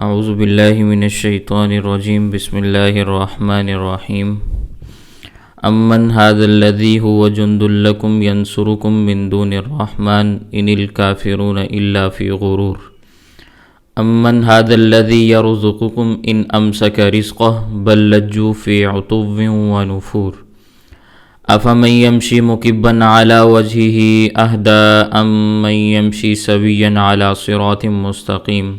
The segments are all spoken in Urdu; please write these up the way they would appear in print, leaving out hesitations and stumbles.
اعوذ باللہ من الشیطان الرجیم بسم اللہ الرحمن الرحیم امن ھذا الذی هو جند لکم ینصرکم من دون الرحمن ان الکافرون الا فی غرور امن ھذا الذی یرزقکم ان امسک رزقہ بل لجوا فی عتو ونفور افمن یمشی مکبا علی وجہہ اہدی امن یمشی سویا علی صراط مستقیم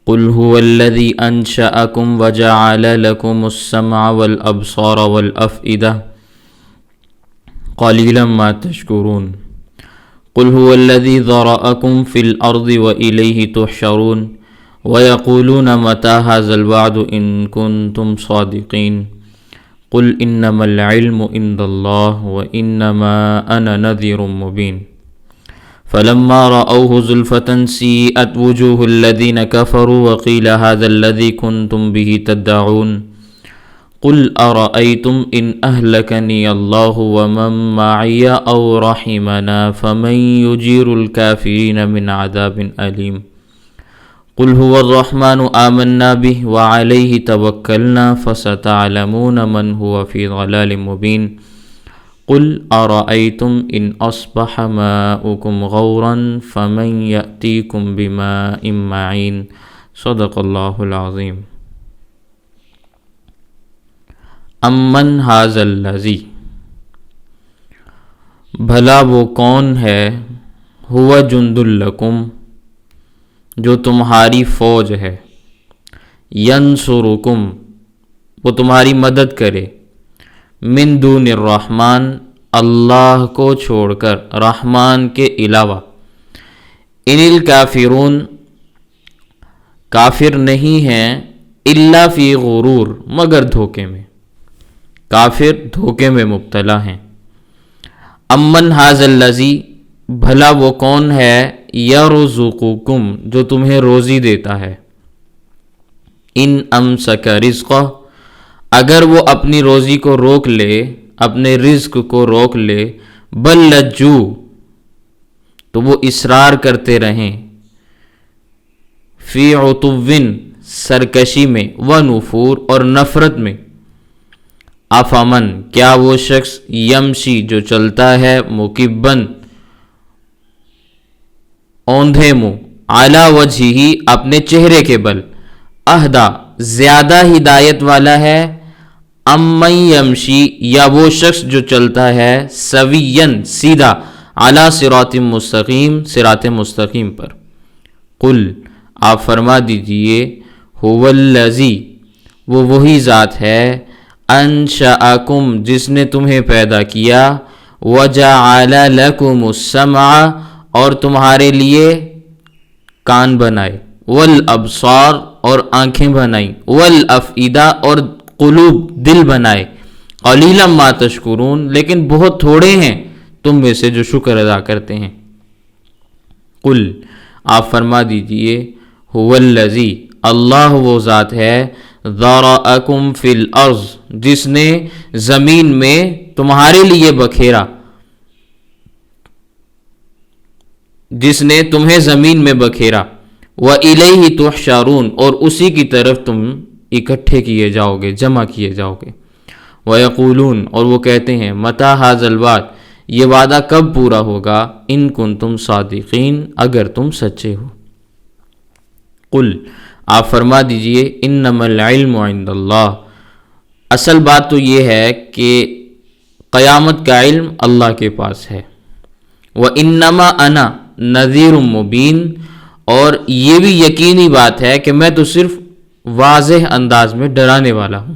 قل هو الذی انشأکم وجعل لکم السمع والابصار والافئدہ قلیلا ما تشکرون قل هو الذی ذرأکم فی الارض والیہ تحشرون ویقولون متی ھذا الوعد ان کنتم صادقین قل انما العلم عند اللہ وانما انا نذیر مبین فلما رأوه زلفة سیئت وجوه الذین کفروا وقیل هذا الذی کنتم به تدعون قل ارأیتم ان اہلکنی اللہ ومن معی او رحمنا فمن یجیر الکافرین من عذاب علیم قل هو الرحمن آمنا به وعلیہ توکلنا فستعلمون من هو فی ضلال مبین قل ارأیتم ان اصبح ماؤکم غورا فمن یأتیکم بماء معین صدق اللہ العظیم۔ امن ھذا الذی، بھلا وہ کون ہے، ہوا جند لکم، جو تمہاری فوج ہے، ینصرکم، وہ تمہاری مدد کرے، من دون الرحمن، اللہ کو چھوڑ کر، رحمان کے علاوہ، ان الکافرون، کافر نہیں ہیں، الا فی غرور، مگر دھوکے میں، کافر دھوکے میں مبتلا ہیں۔ امن ھذا الذی، بھلا وہ کون ہے، یرزقکم، جو تمہیں روزی دیتا ہے، ان امسک رزقہ، اگر وہ اپنی روزی کو روک لے، اپنے رزق کو روک لے، بل لجو، تو وہ اصرار کرتے رہیں، فی عتو، سرکشی میں، ونفور، اور نفرت میں، افمن، کیا وہ شخص، یمشی، جو چلتا ہے، مکبن، اوندھے منہ، علی وجہہ، اپنے چہرے کے بل، اہدی، زیادہ ہدایت والا ہے، امن یمشی، یا وہ شخص جو چلتا ہے، سویاً، سیدھا، علی صراط مستقیم، صراط مستقیم پر۔ قل، آپ فرما دیجئے، هو الذی، وہ وہی ذات ہے، انشأکم، جس نے تمہیں پیدا کیا، وجعل لکم السمع، اور تمہارے لیے کان بنائے، والابصار، اور آنکھیں بنائیں، والافئدہ، اور قلوب، دل بنائے، قلیلا ما تشکرون، لیکن بہت تھوڑے ہیں تم میں سے جو شکر ادا کرتے ہیں۔ قل، آپ فرما دیجئے، هو الذی، اللہ وہ ذات ہے، ذرأکم فی الارض، جس نے زمین میں تمہارے لیے بکھیرا، جس نے تمہیں زمین میں بکھیرا، وَإِلَيْهِ تُحْشَرُونَ، اور اسی کی طرف تم اکٹھے کیے جاؤ گے، جمع کیے جاؤ گے۔ وَيَقُولُونَ، اور وہ کہتے ہیں، مَتَى هَذَا الْوَعْدُ، یہ وعدہ کب پورا ہوگا، ان کنتم صادقین، اگر تم سچے ہو۔ قل، آپ فرما دیجئے، انما العلم عند اللہ، اصل بات تو یہ ہے کہ قیامت کا علم اللہ کے پاس ہے۔ وَإِنَّمَا أَنَا نَذِيرٌ مُبِينٌ، اور یہ بھی یقینی بات ہے کہ میں تو صرف واضح انداز میں ڈرانے والا ہوں۔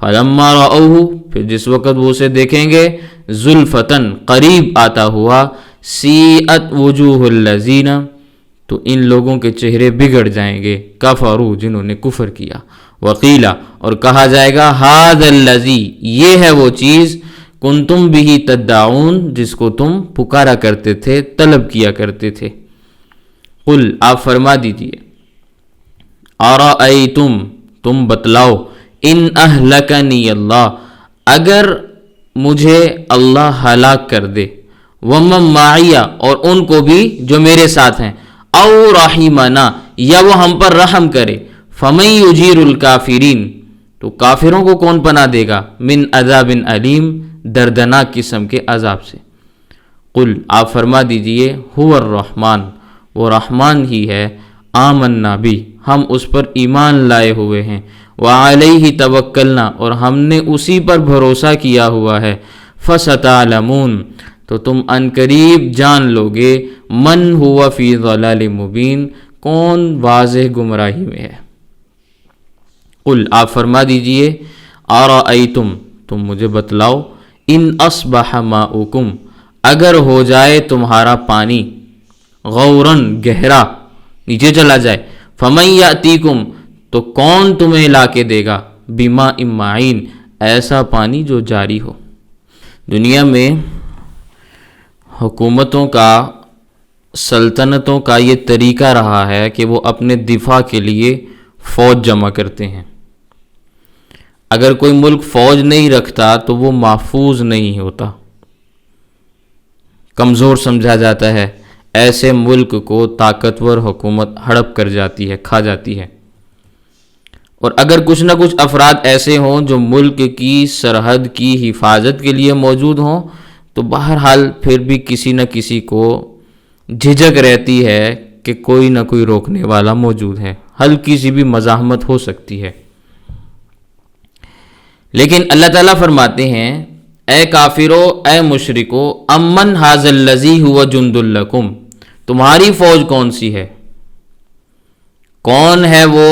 فلما رأوہ، پھر جس وقت وہ اسے دیکھیں گے، زلفتن، قریب آتا ہوا، سیئت وجوہ الذین، تو ان لوگوں کے چہرے بگڑ جائیں گے، کفروا، جنہوں نے کفر کیا، وقیلا، اور کہا جائے گا، ھذا الذی، یہ ہے وہ چیز، کنتم بہ تدعون، جس کو تم پکارا کرتے تھے، طلب کیا کرتے تھے۔ قل، آپ فرما دیجئے، ارأیتم، تم بتلاؤ، ان اہلکنی اللہ، اگر مجھے اللہ ہلاک کر دے، ومن معی، اور ان کو بھی جو میرے ساتھ ہیں، او رحمنا، یا وہ ہم پر رحم کرے، فمن یجیر الکافرین، تو کافروں کو کون پناہ دے گا، من عذاب علیم، دردناک قسم کے عذاب سے۔ قل، آپ فرما دیجئے، هو الرحمن، وہ رحمان ہی ہے، آمنا بھی، ہم اس پر ایمان لائے ہوئے ہیں، وعلیہ توکلنا، اور ہم نے اسی پر بھروسہ کیا ہوا ہے، فستعلمون، تو تم عنقریب جان لوگے، من ہوا فی ضلال مبین، کون واضح گمراہی میں ہے۔ قل، آپ فرما دیجئے، ارأیتم، تم مجھے بتلاؤ، ان اصبح ماؤکم، اگر ہو جائے تمہارا پانی، غوراً گہرا، نیچے چلا جائے، فمن یأتیکم، تو کون تمہیں لا کے دے گا، بماء معین، ایسا پانی جو جاری ہو۔ دنیا میں حکومتوں کا، سلطنتوں کا یہ طریقہ رہا ہے کہ وہ اپنے دفاع کے لیے فوج جمع کرتے ہیں۔ اگر کوئی ملک فوج نہیں رکھتا تو وہ محفوظ نہیں ہوتا، کمزور سمجھا جاتا ہے، ایسے ملک کو طاقتور حکومت ہڑپ کر جاتی ہے، کھا جاتی ہے۔ اور اگر کچھ نہ کچھ افراد ایسے ہوں جو ملک کی سرحد کی حفاظت کے لیے موجود ہوں، تو بہرحال پھر بھی کسی نہ کسی کو جھجک رہتی ہے کہ کوئی نہ کوئی روکنے والا موجود ہے، ہلکی سی بھی مزاحمت ہو سکتی ہے۔ لیکن اللہ تعالیٰ فرماتے ہیں، اے کافرو، اے مشرکو، امن ھذا الذی ھو جند لکم، تمہاری فوج کون سی ہے، کون ہے وہ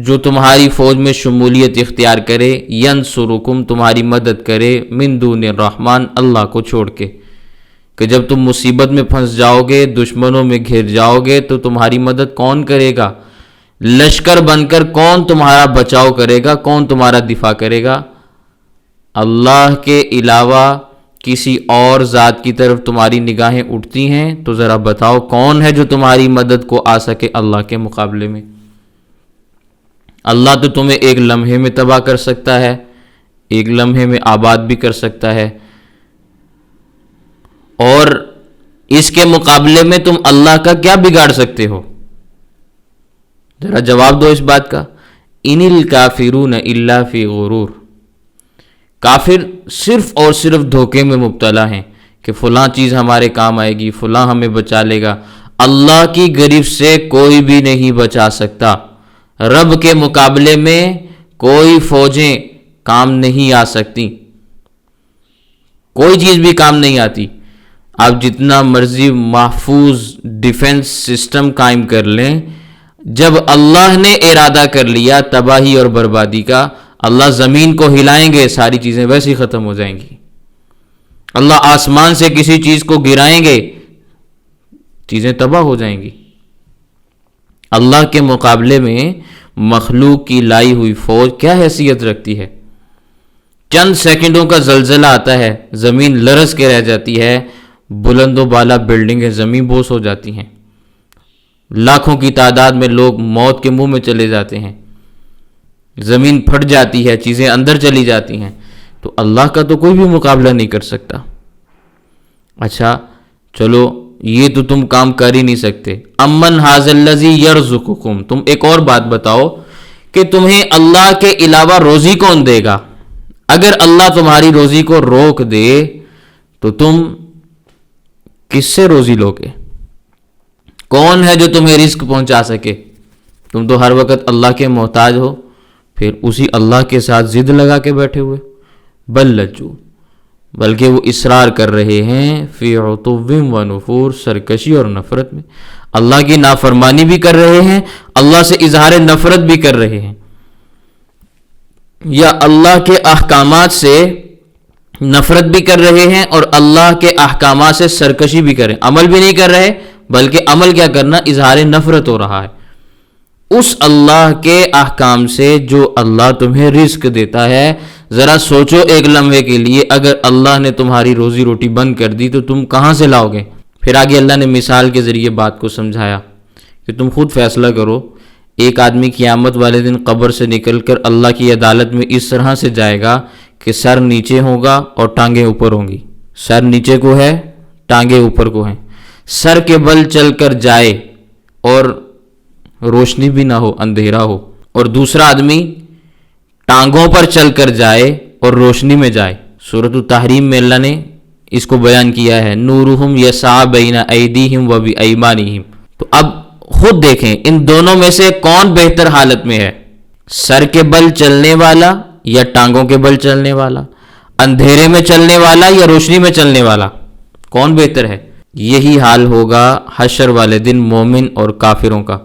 جو تمہاری فوج میں شمولیت اختیار کرے، ینصرکم، تمہاری مدد کرے، من دون الرحمن، اللہ کو چھوڑ کے، کہ جب تم مصیبت میں پھنس جاؤ گے، دشمنوں میں گھر جاؤ گے، تو تمہاری مدد کون کرے گا، لشکر بن کر کون تمہارا بچاؤ کرے گا، کون تمہارا دفاع کرے گا؟ اللہ کے علاوہ کسی اور ذات کی طرف تمہاری نگاہیں اٹھتی ہیں تو ذرا بتاؤ کون ہے جو تمہاری مدد کو آ سکے اللہ کے مقابلے میں؟ اللہ تو تمہیں ایک لمحے میں تباہ کر سکتا ہے، ایک لمحے میں آباد بھی کر سکتا ہے، اور اس کے مقابلے میں تم اللہ کا کیا بگاڑ سکتے ہو؟ ذرا جواب دو اس بات کا۔ ان الکافرون الا فی غرور، کافر صرف اور صرف دھوکے میں مبتلا ہیں کہ فلاں چیز ہمارے کام آئے گی، فلاں ہمیں بچا لے گا۔ اللہ کی گرفت سے کوئی بھی نہیں بچا سکتا، رب کے مقابلے میں کوئی فوجیں کام نہیں آ سکتی، کوئی چیز بھی کام نہیں آتی۔ آپ جتنا مرضی محفوظ ڈیفنس سسٹم قائم کر لیں، جب اللہ نے ارادہ کر لیا تباہی اور بربادی کا، اللہ زمین کو ہلائیں گے، ساری چیزیں ویسے ہی ختم ہو جائیں گی۔ اللہ آسمان سے کسی چیز کو گرائیں گے، چیزیں تباہ ہو جائیں گی۔ اللہ کے مقابلے میں مخلوق کی لائی ہوئی فوج کیا حیثیت رکھتی ہے؟ چند سیکنڈوں کا زلزلہ آتا ہے، زمین لرز کے رہ جاتی ہے، بلند و بالا بلڈنگیں زمین بوس ہو جاتی ہیں، لاکھوں کی تعداد میں لوگ موت کے منہ میں چلے جاتے ہیں، زمین پھٹ جاتی ہے، چیزیں اندر چلی جاتی ہیں، تو اللہ کا تو کوئی بھی مقابلہ نہیں کر سکتا۔ اچھا چلو یہ تو تم کام کر ہی نہیں سکتے، امن ھذا الذی یرزقکم، تم ایک اور بات بتاؤ کہ تمہیں اللہ کے علاوہ روزی کون دے گا؟ اگر اللہ تمہاری روزی کو روک دے تو تم کس سے روزی لوگے؟ کون ہے جو تمہیں رزق پہنچا سکے؟ تم تو ہر وقت اللہ کے محتاج ہو، پھر اسی اللہ کے ساتھ ضد لگا کے بیٹھے ہوئے۔ بل لجو، بلکہ وہ اصرار کر رہے ہیں، فی عتو و نفور، سرکشی اور نفرت میں، اللہ کی نافرمانی بھی کر رہے ہیں، اللہ سے اظہار نفرت بھی کر رہے ہیں، یا اللہ کے احکامات سے نفرت بھی کر رہے ہیں اور اللہ کے احکامات سے سرکشی بھی کر رہے ہیں، عمل بھی نہیں کر رہے، بلکہ عمل کیا کرنا، اظہار نفرت ہو رہا ہے اس اللہ کے احکام سے جو اللہ تمہیں رزق دیتا ہے۔ ذرا سوچو ایک لمحے کے لیے، اگر اللہ نے تمہاری روزی روٹی بند کر دی تو تم کہاں سے لاؤ گے؟ پھر آگے اللہ نے مثال کے ذریعے بات کو سمجھایا کہ تم خود فیصلہ کرو، ایک آدمی قیامت والے دن قبر سے نکل کر اللہ کی عدالت میں اس طرح سے جائے گا کہ سر نیچے ہوگا اور ٹانگیں اوپر ہوں گی، سر نیچے کو ہے، ٹانگیں اوپر کو ہیں، سر کے بل چل کر جائے اور روشنی بھی نہ ہو، اندھیرا ہو، اور دوسرا آدمی ٹانگوں پر چل کر جائے اور روشنی میں جائے۔ سورۃ التحریم میں اللہ نے اس کو بیان کیا ہے، نورہم یسعی بین ایدیہم و بایمانہم۔ تو اب خود دیکھیں ان دونوں میں سے کون بہتر حالت میں ہے، سر کے بل چلنے والا یا ٹانگوں کے بل چلنے والا، اندھیرے میں چلنے والا یا روشنی میں چلنے والا، کون بہتر ہے؟ یہی حال ہوگا حشر والے دن مومن اور کافروں کا۔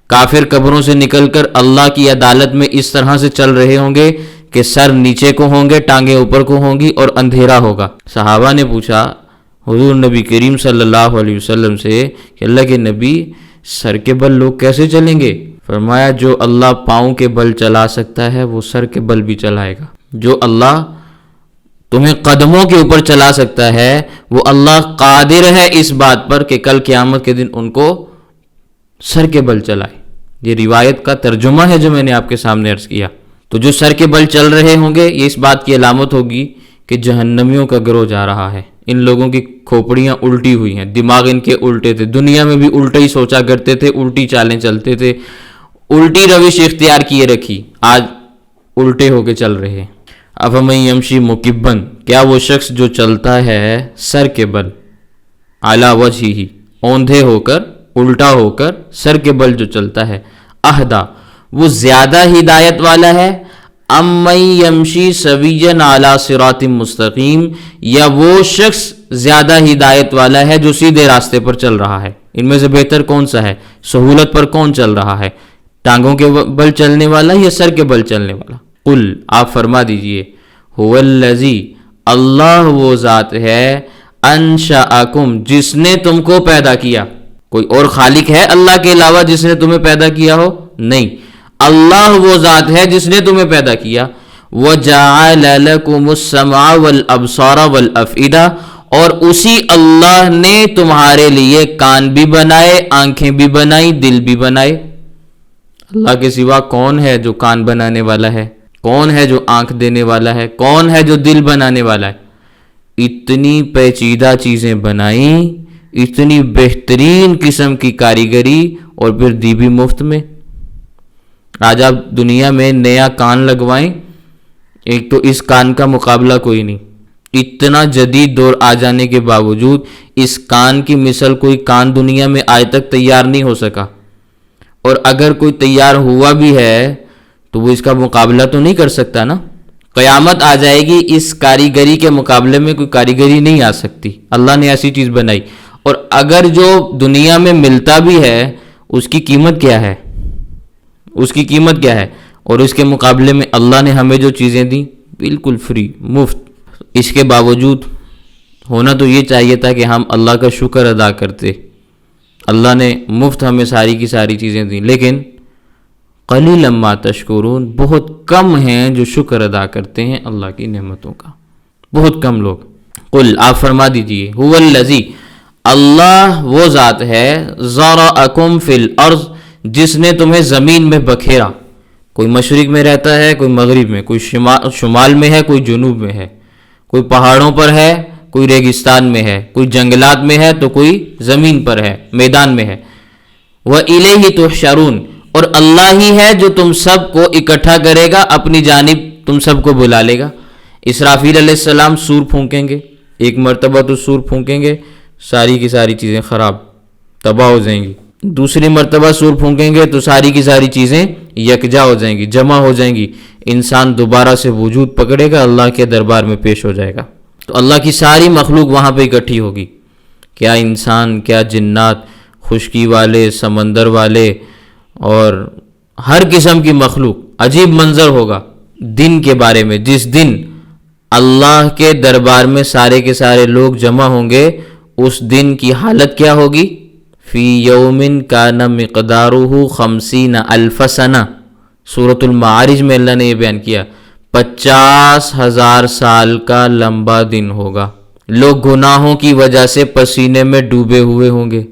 کافر قبروں سے نکل کر اللہ کی عدالت میں اس طرح سے چل رہے ہوں گے کہ سر نیچے کو ہوں گے، ٹانگیں اوپر کو ہوں گی اور اندھیرا ہوگا۔ صحابہ نے پوچھا حضور نبی کریم صلی اللہ علیہ وسلم سے کہ اللہ کے نبی، سر کے بل لوگ کیسے چلیں گے؟ فرمایا جو اللہ پاؤں کے بل چلا سکتا ہے وہ سر کے بل بھی چلائے گا۔ جو اللہ تمہیں قدموں کے اوپر چلا سکتا ہے وہ اللہ قادر ہے اس بات پر کہ کل قیامت کے دن ان کو سر کے بل چلائے۔ یہ روایت کا ترجمہ ہے جو میں نے آپ کے سامنے عرض کیا۔ تو جو سر کے بل چل رہے ہوں گے یہ اس بات کی علامت ہوگی کہ جہنمیوں کا گروہ جا رہا ہے۔ ان لوگوں کی کھوپڑیاں الٹی ہوئی ہیں، دماغ ان کے الٹے تھے، دنیا میں بھی الٹا ہی سوچا کرتے تھے، الٹی چالیں چلتے تھے، الٹی روش اختیار کیے رکھی، آج الٹے ہو کے چل رہے ہیں۔ افمن یمشی مکبن، کیا وہ شخص جو چلتا ہے سر کے بل، علی وجہہ، اوندھے ہو کر، الٹا ہو کر، سر کے بل جو چلتا ہے، اہدا، وہ زیادہ ہدایت والا ہے، امن یمشی سویا علی صراط مستقیم، یا وہ شخص زیادہ ہدایت والا ہے جو سیدھے راستے پر چل رہا ہے؟ ان میں سے بہتر کون سا ہے؟ سہولت پر کون چل رہا ہے، ٹانگوں کے بل چلنے والا یا سر کے بل چلنے والا؟ قل، آپ فرما دیجئے، هو الذی، اللہ وہ ذات ہے، انشأکم، جس نے تم کو پیدا کیا۔ کوئی اور خالق ہے اللہ کے علاوہ جس نے تمہیں پیدا کیا ہو؟ نہیں، اللہ وہ ذات ہے جس نے تمہیں پیدا کیا۔ وَجَعَلَ لَكُمُ السَّمْعَ وَالْأَبْصَارَ وَالْأَفْئِدَةَ، اور اسی اللہ نے تمہارے لیے کان بھی بنائے، آنکھیں بھی بنائی، دل بھی بنائے۔ اللہ کے سوا کون ہے جو کان بنانے والا ہے؟ کون ہے جو آنکھ دینے والا ہے؟ کون ہے جو دل بنانے والا ہے؟ اتنی پیچیدہ چیزیں بنائیں، اتنی بہترین قسم کی کاریگری، اور پھر دی بھی مفت میں۔ آج آپ دنیا میں نیا کان لگوائیں، ایک تو اس کان کا مقابلہ کوئی نہیں، اتنا جدید دور آ جانے کے باوجود اس کان کی مثل کوئی کان دنیا میں آج تک تیار نہیں ہو سکا، اور اگر کوئی تیار ہوا بھی ہے تو وہ اس کا مقابلہ تو نہیں کر سکتا نا۔ قیامت آ جائے گی، اس کاریگری کے مقابلے میں کوئی کاریگری نہیں آ سکتی۔ اللہ نے ایسی چیز بنائی، اور اگر جو دنیا میں ملتا بھی ہے اس کی قیمت کیا ہے؟ اس کی قیمت کیا ہے؟ اور اس کے مقابلے میں اللہ نے ہمیں جو چیزیں دیں بالکل فری، مفت۔ اس کے باوجود ہونا تو یہ چاہیے تھا کہ ہم اللہ کا شکر ادا کرتے۔ اللہ نے مفت ہمیں ساری کی ساری چیزیں دیں، لیکن قلیلا ما تشکرون، بہت کم ہیں جو شکر ادا کرتے ہیں اللہ کی نعمتوں کا، بہت کم لوگ۔ قل، آپ فرما دیجئے، هو الذی، اللہ وہ ذات ہے، ذرأکم فی الارض، جس نے تمہیں زمین میں بکھیرا۔ کوئی مشرق میں رہتا ہے، کوئی مغرب میں، کوئی شمال میں ہے، کوئی جنوب میں ہے، کوئی پہاڑوں پر ہے، کوئی ریگستان میں ہے، کوئی جنگلات میں ہے تو کوئی زمین پر ہے، میدان میں ہے۔ وَإِلَيْهِ تُحْشَرُونَ، اور اللہ ہی ہے جو تم سب کو اکٹھا کرے گا، اپنی جانب تم سب کو بلا لے گا۔ اسرافیل علیہ السلام سور پھونکیں گے، ایک مرتبہ تو سور پھونکیں گے، ساری کی ساری چیزیں خراب، تباہ ہو جائیں گی۔ دوسری مرتبہ سور پھونکیں گے تو ساری کی ساری چیزیں یکجا ہو جائیں گی، جمع ہو جائیں گی، انسان دوبارہ سے وجود پکڑے گا، اللہ کے دربار میں پیش ہو جائے گا۔ تو اللہ کی ساری مخلوق وہاں پہ اکٹھی ہوگی، کیا انسان، کیا جنات، خشکی والے، سمندر والے، اور ہر قسم کی مخلوق۔ عجیب منظر ہوگا دن کے بارے میں، جس دن اللہ کے دربار میں سارے کے سارے لوگ جمع ہوں گے، اس دن کی حالت کیا ہوگی؟ فی یوم کان مقدارہ 50,000 سنہ، سورۃ المعارج میں اللہ نے یہ بیان کیا، 50,000 سال کا لمبا دن ہوگا۔ لوگ گناہوں کی وجہ سے پسینے میں ڈوبے ہوئے ہوں گے،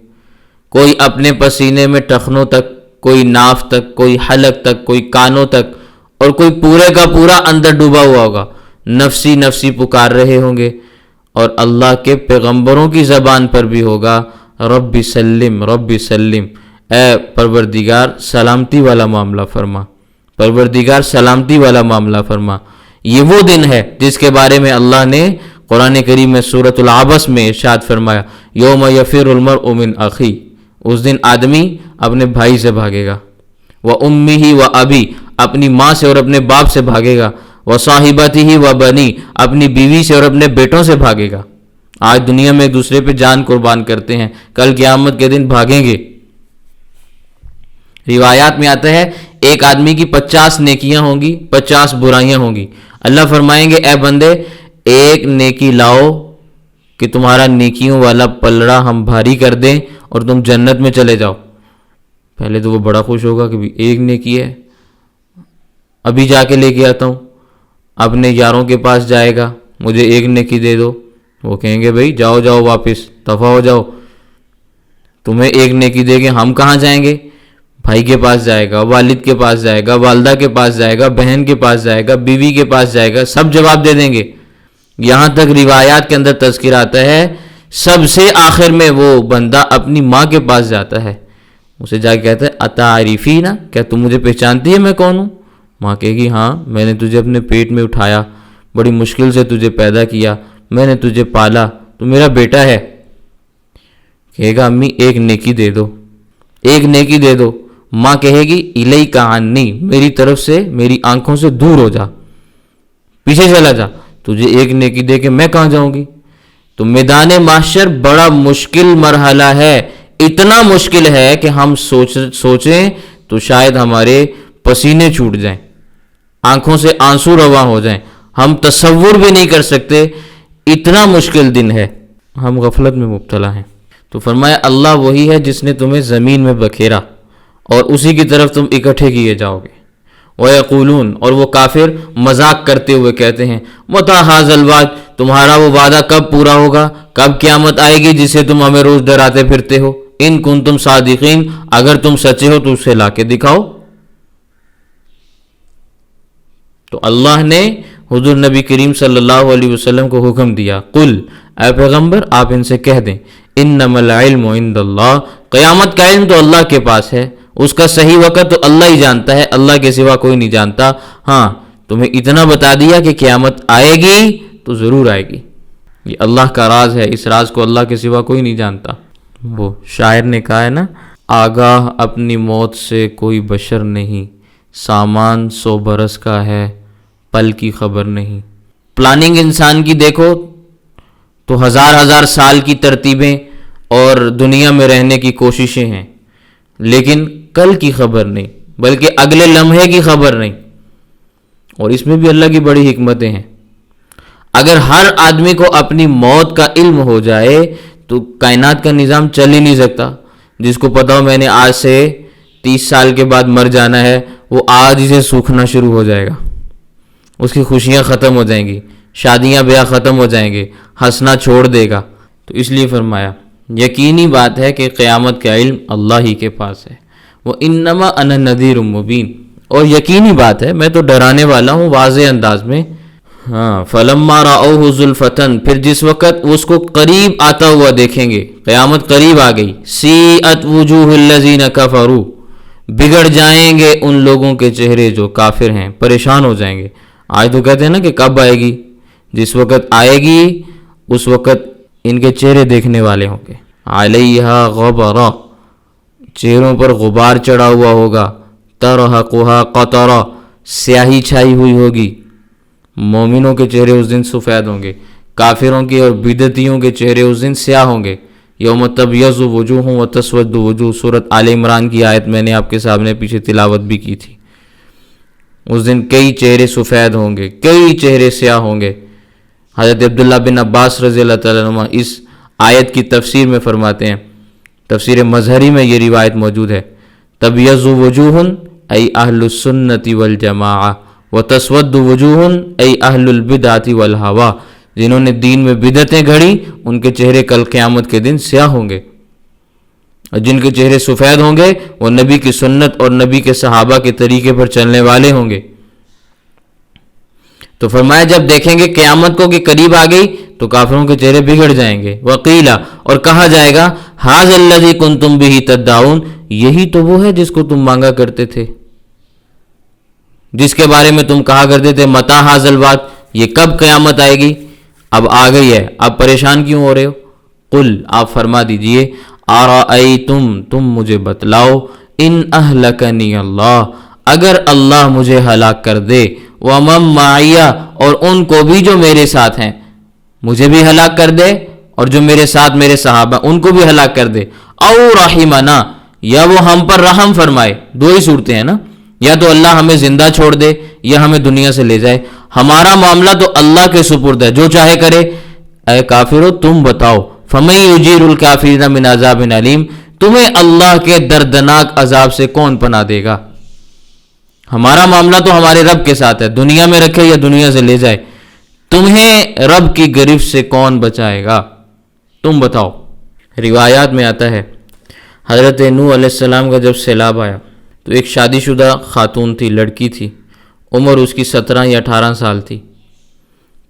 کوئی اپنے پسینے میں ٹخنوں تک، کوئی ناف تک، کوئی حلق تک، کوئی کانوں تک، اور کوئی پورے کا پورا اندر ڈوبا ہوا ہوگا، نفسی نفسی پکار رہے ہوں گے، اور اللہ کے پیغمبروں کی زبان پر بھی ہوگا رب سلم رب سلم، اے پروردگار سلامتی والا معاملہ فرما، پروردگار سلامتی والا معاملہ فرما۔ یہ وہ دن ہے جس کے بارے میں اللہ نے قرآن کریم میں سورۃ العبس میں ارشاد فرمایا، یوم یفر المرء من اخی، اس دن آدمی اپنے بھائی سے بھاگے گا، وامہ وابی، اپنی ماں سے اور اپنے باپ سے بھاگے گا، وصاحبتہ وبنی، اپنی بیوی سے اور اپنے بیٹوں سے بھاگے گا۔ آج دنیا میں ایک دوسرے پہ جان قربان کرتے ہیں، کل قیامت کے دن بھاگیں گے۔ روایات میں آتا ہے ایک آدمی کی 50 نیکیاں ہوں گی، 50 برائیاں ہوں گی۔ اللہ فرمائیں گے اے بندے ایک نیکی لاؤ کہ تمہارا نیکیوں والا پلڑا ہم بھاری کر دیں اور تم جنت میں چلے جاؤ۔ پہلے تو وہ بڑا خوش ہوگا کہ بھی ایک نیکی ہے، ابھی جا کے لے کے آتا ہوں۔ اپنے یاروں کے پاس جائے گا، مجھے ایک نیکی دے دو، وہ کہیں گے بھائی جاؤ جاؤ واپس دفع ہو جاؤ، تمہیں ایک نیکی دے کے ہم کہاں جائیں گے؟ بھائی کے پاس جائے گا، والد کے پاس جائے گا، والدہ کے پاس جائے گا، بہن کے پاس جائے گا، بیوی کے پاس جائے گا، سب جواب دے دیں گے۔ یہاں تک روایات کے اندر تذکر آتا ہے سب سے آخر میں وہ بندہ اپنی ماں کے پاس جاتا ہے، اسے جا کے کہتا ہے اتعریفینا، کیا تم مجھے پہچانتی ہے میں کون ہوں؟ ماں کہے گی ہاں، میں نے تجھے اپنے پیٹ میں اٹھایا، بڑی مشکل سے تجھے پیدا کیا، میں نے تجھے پالا، تو میرا بیٹا ہے۔ کہے گا امی ایک نیکی دے دو، ایک نیکی دے دو۔ ماں کہے گی الیک عنی، میری طرف سے میری آنکھوں سے دور ہو جا، پیچھے چلا جا، تجھے ایک نیکی دے کے میں کہاں جاؤں گی؟ تو میدان محشر بڑا مشکل مرحلہ ہے، اتنا مشکل ہے کہ ہم سوچیں تو شاید ہمارے پسینے چھوٹ جائیں، آنکھوں سے آنسو رواں ہو جائیں، ہم تصور بھی نہیں کر سکتے، اتنا مشکل دن ہے، ہم غفلت میں مبتلا ہیں۔ تو فرمایا اللہ وہی ہے جس نے تمہیں زمین میں بکھیرا اور اسی کی طرف تم اکٹھے کیے جاؤ گے۔ وَيَقُولُونَ، اور وہ کافر مذاق کرتے ہوئے کہتے ہیں مَتَىٰ هَٰذَا الْوَعْدُ، تمہارا وہ وعدہ کب پورا ہوگا، کب قیامت آئے گی جسے تم ہمیں روز ڈراتے پھرتے ہو؟ ان کنتم صادقین، اگر تم سچے ہو تو اسے لا کے دکھاؤ۔ تو اللہ نے حضور نبی کریم صلی اللہ علیہ وسلم کو حکم دیا، قل، اے پیغمبر آپ ان سے کہہ دیں، انما العلم عند اللہ، قیامت کا علم تو اللہ کے پاس ہے، اس کا صحیح وقت تو اللہ ہی جانتا ہے، اللہ کے سوا کوئی نہیں جانتا۔ ہاں تمہیں اتنا بتا دیا کہ قیامت آئے گی تو ضرور آئے گی، یہ اللہ کا راز ہے، اس راز کو اللہ کے سوا کوئی نہیں جانتا۔ وہ شاعر نے کہا ہے نا، آگاہ اپنی موت سے کوئی بشر نہیں، سامان 100 برس کا ہے، پل کی خبر نہیں۔ پلاننگ انسان کی دیکھو تو ہزار سال کی ترتیبیں اور دنیا میں رہنے کی کوششیں ہیں، لیکن کل کی خبر نہیں، بلکہ اگلے لمحے کی خبر نہیں۔ اور اس میں بھی اللہ کی بڑی حکمتیں ہیں۔ اگر ہر آدمی کو اپنی موت کا علم ہو جائے تو کائنات کا نظام چل ہی نہیں سکتا۔ جس کو پتا ہو میں نے آج سے 30 سال کے بعد مر جانا ہے، وہ آج ہی سے سوکھنا شروع ہو جائے گا، اس کی خوشیاں ختم ہو جائیں گی، شادیاں بیاہ ختم ہو جائیں گے، ہنسنا چھوڑ دے گا۔ تو اس لیے فرمایا یقینی بات ہے کہ قیامت کا علم اللہ ہی کے پاس ہے۔ وَإِنَّمَا أَنَا نَذِيرٌ مُّبِينٌ، اور یقینی بات ہے میں تو ڈرانے والا ہوں واضح انداز میں۔ ہاں فَلَمَّا رَأَوْهُ زُلْفَةً، پھر جس وقت اس کو قریب آتا ہوا دیکھیں گے، قیامت قریب آ گئی، سِیئَتْ وُجُوهُ الَّذِينَ كَفَرُوا، بگڑ جائیں گے ان لوگوں کے چہرے جو کافر ہیں، پریشان ہو جائیں گے۔ آج تو کہتے ہیں نا کہ کب آئے گی، جس وقت آئے گی اس وقت ان کے چہرے دیکھنے والے ہوں گے۔ علیہا غبرہ، چہروں پر غبار چڑھا ہوا ہوگا، ترہقھا قطرہ، سیاہی چھائی ہوئی ہوگی۔ مومنوں کے چہرے اس دن سفید ہوں گے، کافروں کے اور بدعتیوں کے چہرے اس دن سیاہ ہوں گے۔ یوم تبیض وجوہ وتسود وجوہ، سورۃ آل عمران کی آیت میں نے آپ کے سامنے پیچھے تلاوت بھی کی تھی۔ اس دن کئی چہرے سفید ہوں گے، کئی چہرے سیاہ ہوں گے۔ حضرت عبداللہ بن عباس رضی اللہ تعالیٰ عنہ اس آیت کی تفسیر میں فرماتے ہیں، تفسیر مظہری میں یہ روایت موجود ہے، تبیض وجوہ ای اہل السنت والجماعہ وتسود وجوہ ای اہل البدعۃ والہوا، جنہوں نے دین میں بدعتیں گھڑی ان کے چہرے کل قیامت کے دن سیاہ ہوں گے، اور جن کے چہرے سفید ہوں گے وہ نبی کی سنت اور نبی کے صحابہ کے طریقے پر چلنے والے ہوں گے۔ تو فرمایا جب دیکھیں گے قیامت کو کہ قریب آ گئی تو کافروں کے چہرے بگڑ جائیں گے۔ وقیلا، اور کہا جائے گا، ھذا الذی کنتم بہ تدعون، یہی تو وہ ہے جس کو تم مانگا کرتے تھے، جس کے بارے میں تم کہا کرتے تھے متا حاضل وعد، یہ کب قیامت آئے گی؟ اب آ گئی ہے، اب پریشان کیوں ہو رہے ہو؟ قل، آپ فرما دیجئے، ارأیتم، تم مجھے بتلاؤ، ان اہلکنی اللہ، اگر اللہ مجھے ہلاک کر دے، ومن معی، اور ان کو بھی جو میرے ساتھ ہیں، مجھے بھی ہلاک کر دے اور جو میرے ساتھ میرے صحابہ ان کو بھی ہلاک کر دے، او رحمنا، یا وہ ہم پر رحم فرمائے، دو ہی صورتیں ہیں نا، یا تو اللہ ہمیں زندہ چھوڑ دے یا ہمیں دنیا سے لے جائے، ہمارا معاملہ تو اللہ کے سپرد ہے، جو چاہے کرے۔ اے کافرو تم بتاؤ، فمن یجیر الکافرین من عذاب علیم، تمہیں اللہ کے دردناک عذاب سے کون پناہ دے گا؟ ہمارا معاملہ تو ہمارے رب کے ساتھ ہے، دنیا میں رکھے یا دنیا سے لے جائے، تمہیں رب کی گرفت سے کون بچائے گا؟ تم بتاؤ۔ روایات میں آتا ہے حضرت نوح علیہ السلام کا جب سیلاب آیا تو ایک شادی شدہ خاتون تھی، لڑکی تھی، عمر اس کی 17 یا 18 سال تھی،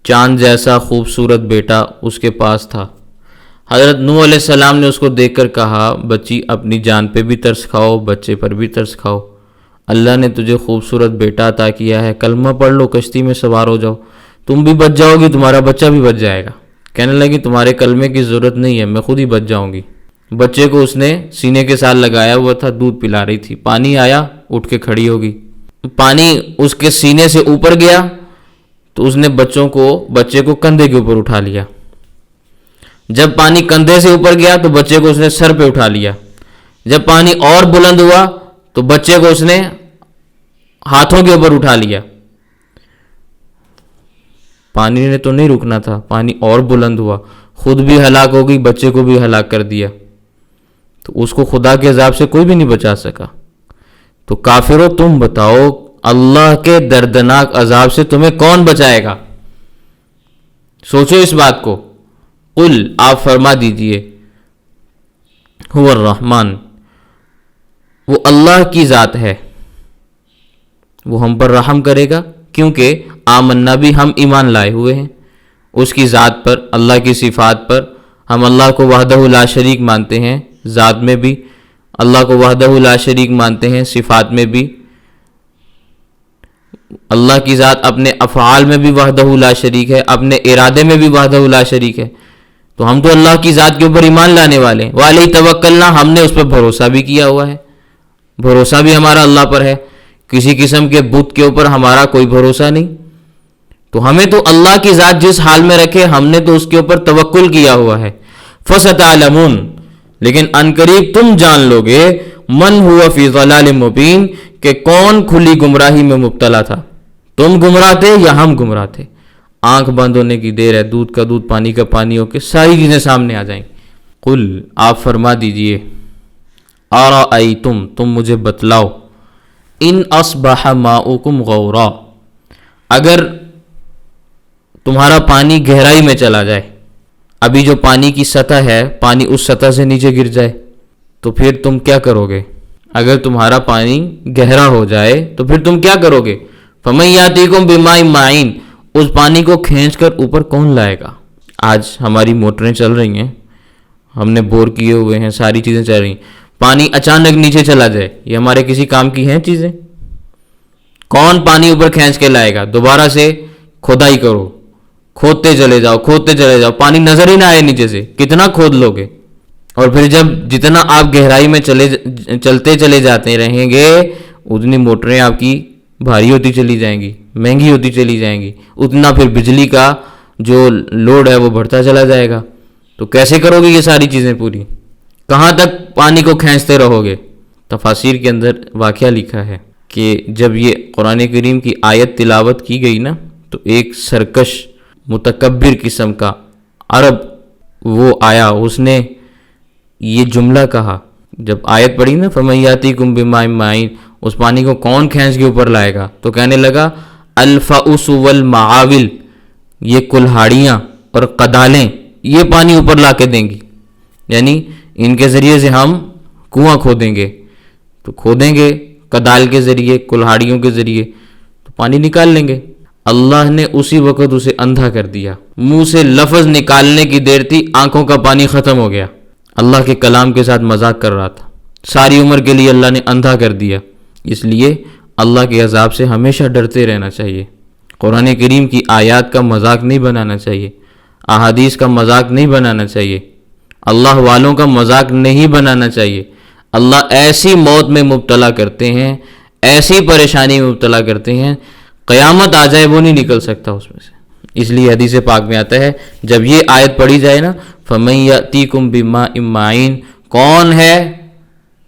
چاند جیسا خوبصورت بیٹا اس کے پاس تھا۔ حضرت نوح علیہ السلام نے اس کو دیکھ کر کہا، بچی اپنی جان پہ بھی ترس کھاؤ، بچے پر بھی ترس کھاؤ، اللہ نے تجھے خوبصورت بیٹا عطا کیا ہے، کلمہ پڑھ لو، کشتی میں سوار ہو جاؤ، تم بھی بچ جاؤ گی، تمہارا بچہ بھی بچ جائے گا۔ کہنے لگی تمہارے کلمے کی ضرورت نہیں ہے، میں خود ہی بچ جاؤں گی۔ بچے کو اس نے سینے کے ساتھ لگایا ہوا تھا، دودھ پلا رہی تھی، پانی آیا، اٹھ کے کھڑی ہوگی، پانی اس کے سینے سے اوپر گیا تو اس نے بچے کو کندھے کے اوپر اٹھا لیا، جب پانی کندھے سے اوپر گیا تو بچے کو اس نے سر پہ اٹھا لیا، جب پانی اور بلند ہوا تو بچے کو اس نے ہاتھوں کے اوپر اٹھا لیا۔ پانی نے تو نہیں رکنا تھا، پانی اور بلند ہوا، خود بھی ہلاک ہو گئی، بچے کو بھی ہلاک کر دیا، تو اس کو خدا کے عذاب سے کوئی بھی نہیں بچا سکا۔ تو کافرو تم بتاؤ، اللہ کے دردناک عذاب سے تمہیں کون بچائے گا؟ سوچو اس بات کو۔ قل، آپ فرما دیجئے، هو الرحمن، وہ اللہ کی ذات ہے، وہ ہم پر رحم کرے گا، کیونکہ آمنا بھی، ہم ایمان لائے ہوئے ہیں اس کی ذات پر، اللہ کی صفات پر، ہم اللہ کو وحدہ لا شریک مانتے ہیں، ذات میں بھی اللہ کو وحدہ لا شریک مانتے ہیں، صفات میں بھی اللہ کی ذات اپنے افعال میں بھی وحدہ لا شریک ہے، اپنے ارادے میں بھی وحدہ لا شریک ہے، تو ہم تو اللہ کی ذات کے اوپر ایمان لانے والے ہیں۔ وعلیہ توکلنا، ہم نے اس پر بھروسہ بھی کیا ہوا ہے، بھروسہ بھی ہمارا اللہ پر ہے، کسی قسم کے بت کے اوپر ہمارا کوئی بھروسہ نہیں، تو ہمیں تو اللہ کی ذات جس حال میں رکھے ہم نے تو اس کے اوپر توکل کیا ہوا ہے۔ فَسَتَعْلَمُونَ، لیکن عنقریب تم جان لو گے، من ہوا فی ضلال مبین، کہ کون کھلی گمراہی میں مبتلا تھا، تم گمراہ تھے یا ہم گمراہ تھے۔ آنکھ بند ہونے کی دیر ہے، دودھ کا دودھ، پانی کا پانی ہو کے ساری چیزیں سامنے آ جائیں۔ قل، آپ فرما دیجئے، ارأیتم، تم مجھے بتلاؤ، ان اصبح ماؤکم غورا، اگر تمہارا پانی گہرائی میں چلا جائے، ابھی جو پانی کی سطح ہے، پانی اس سطح سے نیچے گر جائے تو پھر تم کیا کرو گے؟ اگر تمہارا پانی گہرا ہو جائے تو پھر تم کیا کرو گے؟ فَمَن یَأْتِیکُم بِمَاءٍ مَعِین، اس پانی کو کھینچ کر اوپر کون لائے گا؟ آج ہماری موٹریں چل رہی ہیں، ہم نے بور کیے ہوئے ہیں، ساری چیزیں چل رہی ہیں، پانی اچانک نیچے چلا جائے، یہ ہمارے کسی کام کی ہیں چیزیں؟ کون پانی اوپر کھینچ کے لائے گا؟ دوبارہ سے کھدائی کرو، کھودتے چلے جاؤ، پانی نظر ہی نہ آئے نیچے سے، کتنا کھود لو گے؟ اور پھر جب جتنا آپ گہرائی میں چلتے چلے جاتے رہیں گے، اتنی موٹریں آپ کی بھاری ہوتی چلی جائیں گی، مہنگی ہوتی چلی جائیں گی، اتنا پھر بجلی کا جو لوڈ ہے وہ بڑھتا چلا جائے گا، تو کیسے کرو گے یہ ساری چیزیں پوری؟ کہاں تک پانی کو کھینچتے رہو گے؟ تفاسیر کے اندر واقعہ لکھا ہے کہ جب یہ قرآن کریم کی آیت تلاوت کی گئی نا، تو ایک سرکش متکبر قسم کا عرب وہ آیا، اس نے یہ جملہ کہا، جب آیت پڑھی نا فَمَن یَأْتِیکُم بِمَاءٍ مَعِین، اس پانی کو کون کھینچ کے اوپر لائے گا؟ تو کہنے لگا الفؤس والمعاول، یہ کلہاڑیاں اور قدالیں یہ پانی اوپر لا کے دیں گی، یعنی ان کے ذریعے سے ہم کنواں کھودیں گے، تو کھودیں گے کدال کے ذریعے، کلہاڑیوں کے ذریعے، تو پانی نکال لیں گے۔ اللہ نے اسی وقت اسے اندھا کر دیا، منہ سے لفظ نکالنے کی دیر تھی، آنکھوں کا پانی ختم ہو گیا، اللہ کے کلام کے ساتھ مذاق کر رہا تھا، ساری عمر کے لیے اللہ نے اندھا کر دیا۔ اس لیے اللہ کے عذاب سے ہمیشہ ڈرتے رہنا چاہیے۔ قرآن کریم کی آیات کا مذاق نہیں بنانا چاہیے، احادیث کا مذاق نہیں بنانا چاہیے، اللہ والوں کا مذاق نہیں بنانا چاہیے۔ اللہ ایسی موت میں مبتلا کرتے ہیں، ایسی پریشانی میں مبتلا کرتے ہیں، قیامت آ جائے وہ نہیں نکل سکتا اس میں سے۔ اس لیے حدیث پاک میں آتا ہے جب یہ آیت پڑھی جائے نا، فَمَن يَأْتِيكُم بِمَاءٍ مَّعِينٍ، کون ہے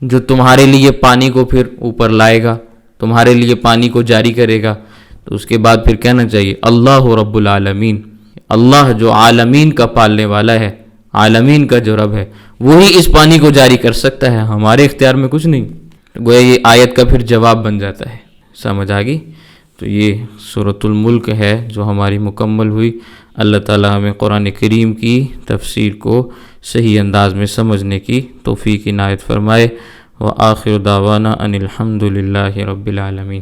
جو تمہارے لیے پانی کو پھر اوپر لائے گا، تمہارے لیے پانی کو جاری کرے گا؟ تو اس کے بعد پھر کہنا چاہیے اللہ رب العالمین، اللہ جو عالمین کا پالنے والا ہے، عالمین کا جو رب ہے، وہی اس پانی کو جاری کر سکتا ہے، ہمارے اختیار میں کچھ نہیں۔ گویا یہ آیت کا پھر جواب بن جاتا ہے۔ سمجھ آ گئی؟ تو یہ سورۃ الملک ہے جو ہماری مکمل ہوئی۔ اللہ تعالیٰ ہمیں قرآن کریم کی تفسیر کو صحیح انداز میں سمجھنے کی توفیق عنایت فرمائے۔ وآخر دعوانا ان الحمد للہ رب العالمین۔